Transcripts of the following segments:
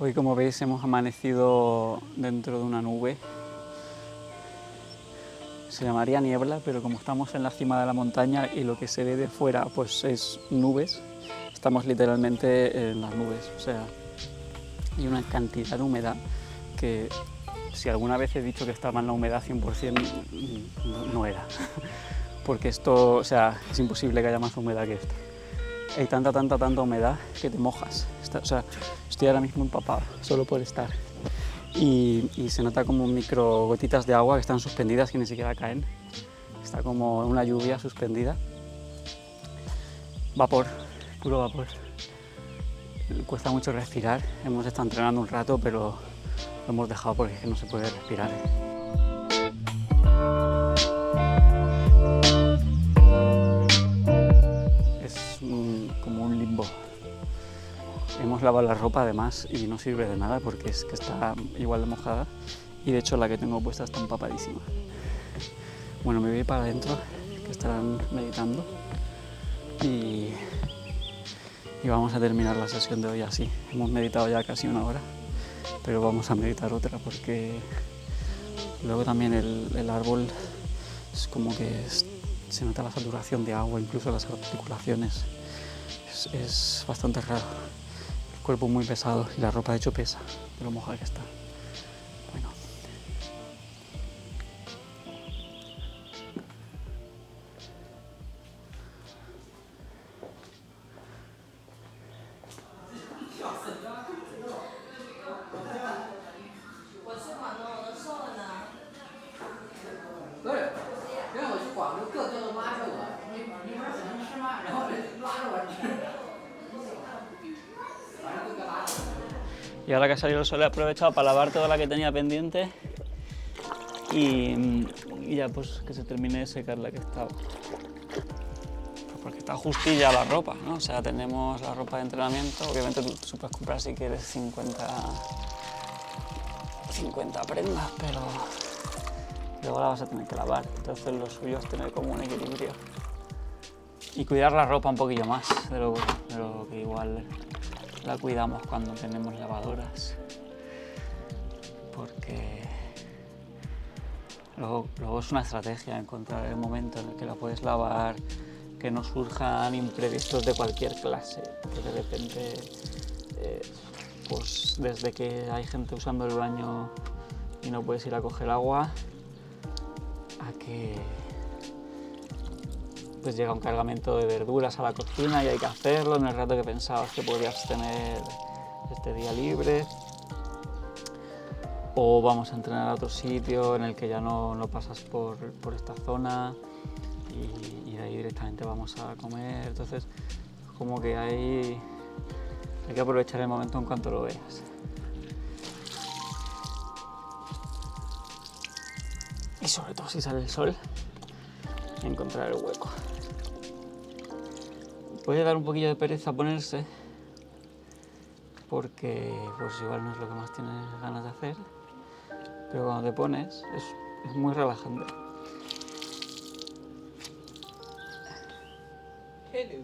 Hoy, como veis, hemos amanecido dentro de una nube. Se llamaría niebla, pero como estamos en la cima de la montaña y lo que se ve de fuera pues es nubes, estamos literalmente en las nubes. O sea, hay una cantidad de humedad que, si alguna vez he dicho que estaba en la humedad 100%, no era. Porque esto, o sea, es imposible que haya más humedad que esto. Hay tanta humedad que te mojas. O sea, estoy ahora mismo empapado solo por estar. Y se nota como micro gotitas de agua que están suspendidas, que ni siquiera caen. Está como una lluvia suspendida. Vapor, puro vapor. Cuesta mucho respirar. Hemos estado entrenando un rato, pero lo hemos dejado porque es que no se puede respirar. Es como un limbo. Hemos lavado la ropa además y no sirve de nada porque es que está igual de mojada, y de hecho la que tengo puesta está empapadísima. Bueno, me voy para adentro, que estarán meditando, y vamos a terminar la sesión de hoy así. Hemos meditado ya casi una hora, pero vamos a meditar otra porque luego también el árbol es como que se nota la saturación de agua, incluso las articulaciones. Es bastante raro. El cuerpo muy pesado y la ropa de hecho pesa de lo mojada que está. Bueno. Y ahora que ha salido el sol he aprovechado para lavar toda la que tenía pendiente y ya pues que se termine de secar la que estaba. Porque está justilla la ropa, ¿no? O sea, tenemos la ropa de entrenamiento, obviamente tú puedes comprar si quieres 50 prendas, pero luego la vas a tener que lavar, entonces lo suyo es tener como un equilibrio. Y cuidar la ropa un poquillo más de lo que igual la cuidamos cuando tenemos lavadoras, porque luego es una estrategia encontrar el momento en el que la puedes lavar, que no surjan imprevistos de cualquier clase, que de repente, pues desde que hay gente usando el baño y no puedes ir a coger agua, a que pues llega un cargamento de verduras a la cocina y hay que hacerlo en el rato que pensabas que podías tener este día libre, o vamos a entrenar a otro sitio en el que ya no pasas por esta zona y de ahí directamente vamos a comer. Entonces como que hay que aprovechar el momento en cuanto lo veas. Y sobre todo si sale el sol, encontrar el hueco. Puede dar un poquillo de pereza ponerse, porque pues igual no es lo que más tienes ganas de hacer, pero cuando te pones es muy relajante. Hello.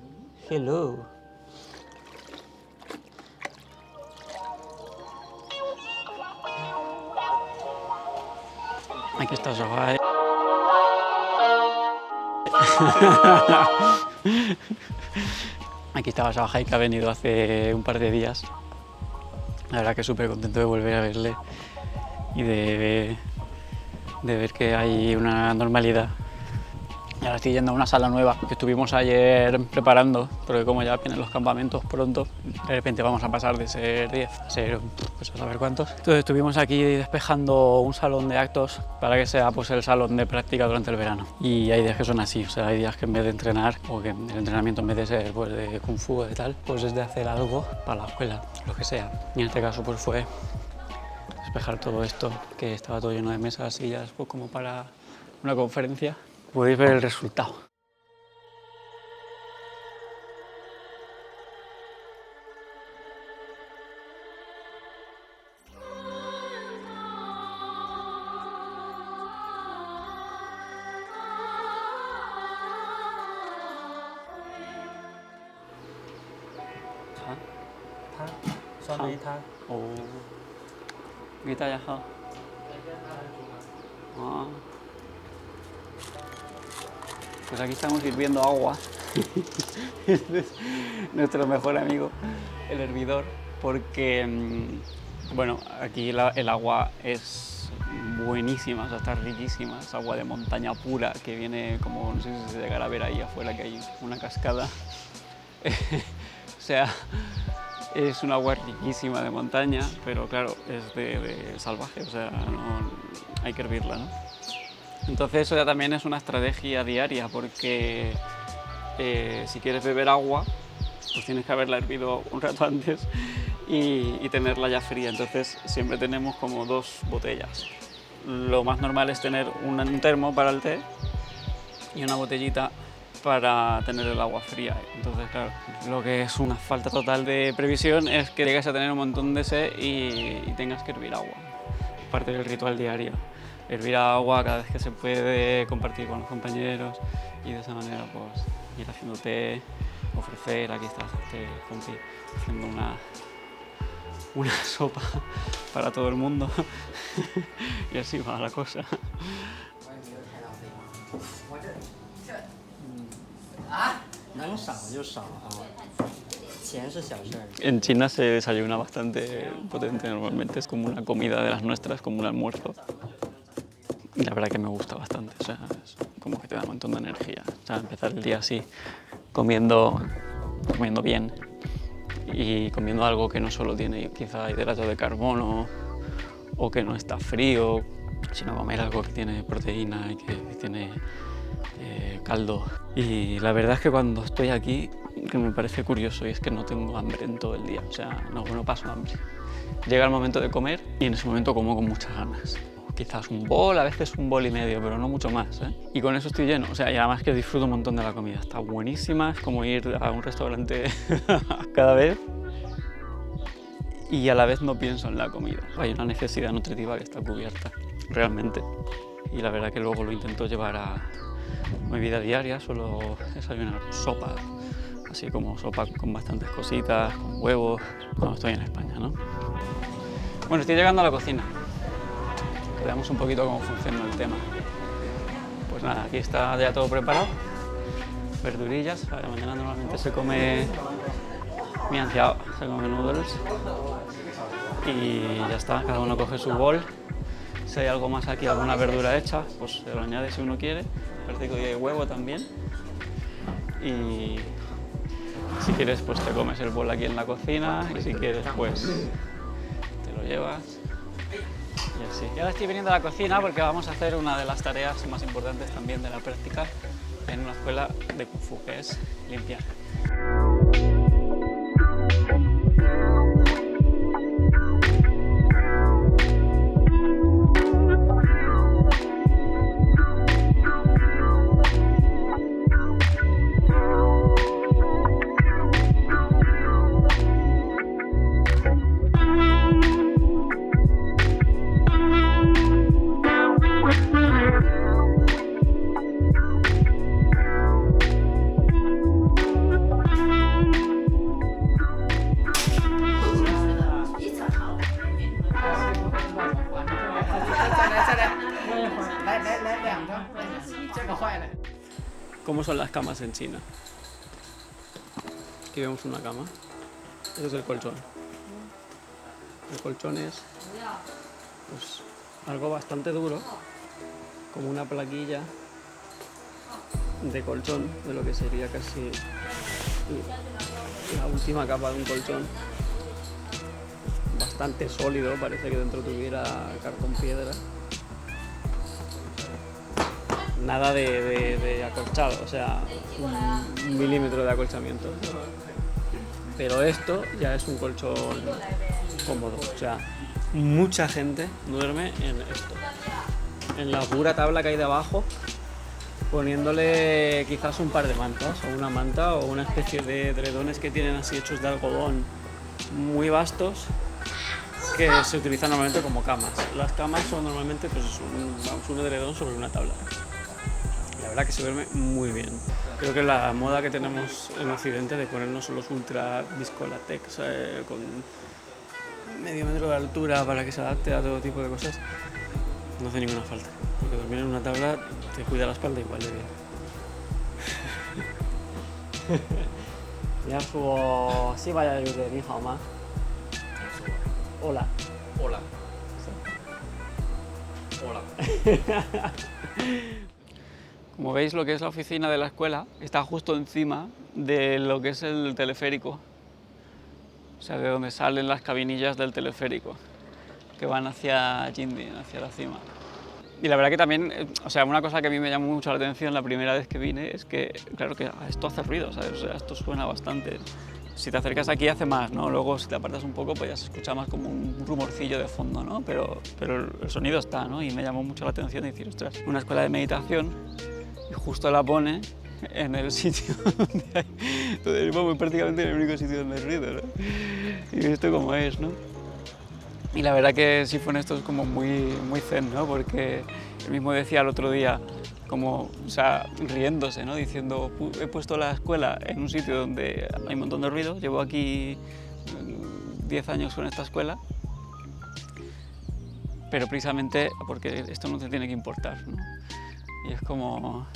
Hello. Aquí está Jahai. Aquí estaba Jahai, que ha venido hace un par de días. La verdad que súper contento de volver a verle y de ver que hay una normalidad. Y ahora estoy yendo a una sala nueva que estuvimos ayer preparando, porque como ya vienen los campamentos pronto, de repente vamos a pasar de ser 10 a ser pues a saber cuántos. Entonces estuvimos aquí despejando un salón de actos para que sea pues el salón de práctica durante el verano. Y hay días que son así, o sea, hay días que en vez de entrenar, o que el entrenamiento en vez de ser pues de kung fu o de tal, pues es de hacer algo para la escuela, lo que sea. Y en este caso pues fue despejar todo esto, que estaba todo lleno de mesas, sillas, pues como para una conferencia. Podéis ver el resultado. 酸梅汤。哦，给大家喝。Ah. Pues aquí estamos hirviendo agua. Este es nuestro mejor amigo, el hervidor, porque, bueno, aquí el agua es buenísima, o sea, está riquísima, es agua de montaña pura que viene como, no sé si se llegará a ver ahí afuera que hay una cascada. O sea, es un agua riquísima de montaña, pero claro, es de salvaje, o sea, no, hay que hervirla, ¿no? Entonces eso ya también es una estrategia diaria, porque si quieres beber agua, pues tienes que haberla hervido un rato antes y tenerla ya fría. Entonces siempre tenemos como 2 botellas. Lo más normal es tener un termo para el té y una botellita para tener el agua fría. Entonces, claro, lo que es una falta total de previsión es que llegues a tener un montón de sed y tengas que hervir agua. Parte del ritual diario. Hervir agua cada vez que se puede, compartir con los compañeros y de esa manera pues ir haciendo té, ofrecer, aquí está este compi haciendo una sopa para todo el mundo y así va la cosa. En China se desayuna bastante potente normalmente, es como una comida de las nuestras, como un almuerzo. Y la verdad que me gusta bastante, o sea, es como que te da un montón de energía. O sea, empezar el día así, comiendo bien y comiendo algo que no solo tiene quizá hidratos de carbono o que no está frío, sino comer algo que tiene proteína y que tiene caldo. Y la verdad es que cuando estoy aquí, que me parece curioso, y es que no tengo hambre en todo el día, o sea, no paso hambre. Llega el momento de comer y en ese momento como con muchas ganas. Quizás un bol, a veces un bol y medio, pero no mucho más, ¿eh? Y con eso estoy lleno, o sea, y además que disfruto un montón de la comida, está buenísima, es como ir a un restaurante cada vez y a la vez no pienso en la comida. Hay una necesidad nutritiva que está cubierta, realmente. Y la verdad que luego lo intento llevar a mi vida diaria, suelo desayunar sopa, así como sopa con bastantes cositas, con huevos, cuando estoy en España, ¿no? Bueno, estoy llegando a la cocina. Veamos un poquito cómo funciona el tema. Pues nada, aquí está ya todo preparado. Verdurillas, a la mañana normalmente se come mianciao, se come noodles. Y ya está, cada uno coge su bol. Si hay algo más aquí, alguna verdura hecha, pues se lo añade si uno quiere. Parece que hoy hay huevo también. Y si quieres, pues te comes el bol aquí en la cocina. Y si quieres, pues te lo llevas. Y así. Y ahora estoy viniendo a la cocina porque vamos a hacer una de las tareas más importantes también de la práctica en una escuela de Kung Fu, que es limpiar. ¿Cómo son las camas en China? Aquí vemos una cama. Ese es el colchón. El colchón es pues, algo bastante duro, como una plaquilla de colchón, de lo que sería casi la última capa de un colchón. Bastante sólido, parece que dentro tuviera cartón piedra. Nada de acolchado, o sea, un milímetro de acolchamiento. Pero esto ya es un colchón cómodo, o sea, mucha gente duerme en esto. En la pura tabla que hay de abajo, poniéndole quizás un par de mantas, o una manta, o una especie de edredones que tienen así hechos de algodón muy vastos, que se utilizan normalmente como camas. Las camas son normalmente pues, un edredón sobre una tabla. La verdad que se duerme muy bien. Creo que la moda que tenemos en Occidente de ponernos los ultra viscolatex con medio metro de altura para que se adapte a todo tipo de cosas, no hace ninguna falta. Porque dormir en una tabla te cuida la espalda igual de bien. 你要说西班牙语的你好吗 ？Hola. Hola. Hola. Como veis, lo que es la oficina de la escuela está justo encima de lo que es el teleférico. O sea, de donde salen las cabinillas del teleférico, que van hacia Jindin, hacia la cima. Y la verdad que también, o sea, una cosa que a mí me llamó mucho la atención la primera vez que vine es que, claro, que esto hace ruido, ¿sabes? O sea, esto suena bastante. Si te acercas aquí hace más, ¿no? Luego si te apartas un poco pues ya se escucha más como un rumorcillo de fondo, ¿no? Pero el sonido está, ¿no? Y me llamó mucho la atención decir, ostras, una escuela de meditación y justo la pone en el sitio donde hay... Entonces, vamos, prácticamente en el único sitio donde hay ruido, ¿no? Y esto como es, ¿no? Y la verdad que Sifón esto es como muy zen, ¿no? Porque él mismo decía el otro día, como, o sea, riéndose, ¿no? Diciendo, he puesto la escuela en un sitio donde hay un montón de ruido, llevo aquí 10 años con esta escuela, pero precisamente porque esto no te tiene que importar, ¿no? Y es como...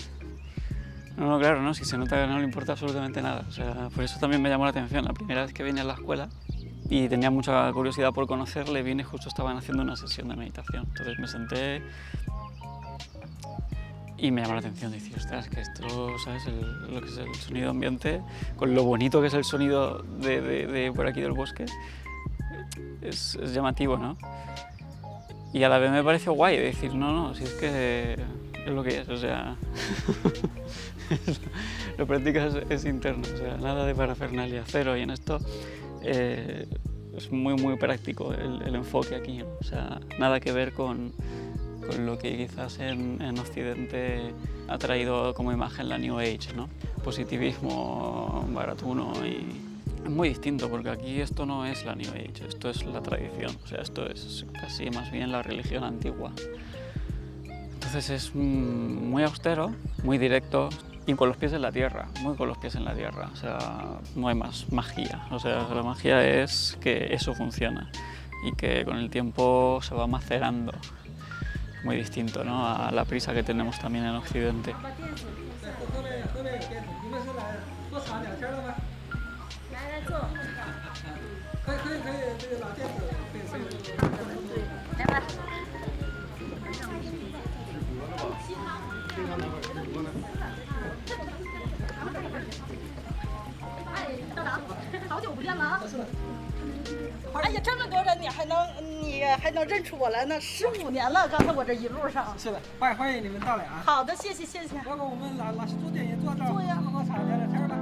No, claro, ¿no? Si se nota que no le importa absolutamente nada. O sea, por eso también me llamó la atención. La primera vez que vine a la escuela y tenía mucha curiosidad por conocerle, vine justo estaban haciendo una sesión de meditación. Entonces me senté y me llamó la atención. Decía, ostras, que esto, ¿sabes? Lo que es el sonido ambiente, con lo bonito que es el sonido de por aquí del bosque, es llamativo, ¿no? Y a la vez me pareció guay decir, no, si es que es lo que es, o sea, lo practicas es interno, o sea, nada de parafernalia, cero, y en esto es muy práctico el enfoque aquí, ¿no? O sea, nada que ver con lo que quizás en Occidente ha traído como imagen la New Age, ¿no? Positivismo baratuno y... Es muy distinto porque aquí esto no es la New Age, esto es la tradición, o sea, esto es casi más bien la religión antigua. Entonces es muy austero, muy directo y con los pies en la tierra, muy con los pies en la tierra, o sea, no hay más magia, o sea, la magia es que eso funciona y que con el tiempo se va macerando, muy distinto, ¿no? A la prisa que tenemos también en Occidente.哎呀，这么多人，你还能认出我来呢？15年了，刚才我这一路上。是的，欢迎你们到来啊！好的，谢谢。要不我们老师做点也做这儿，做呀喝茶聊聊天吧。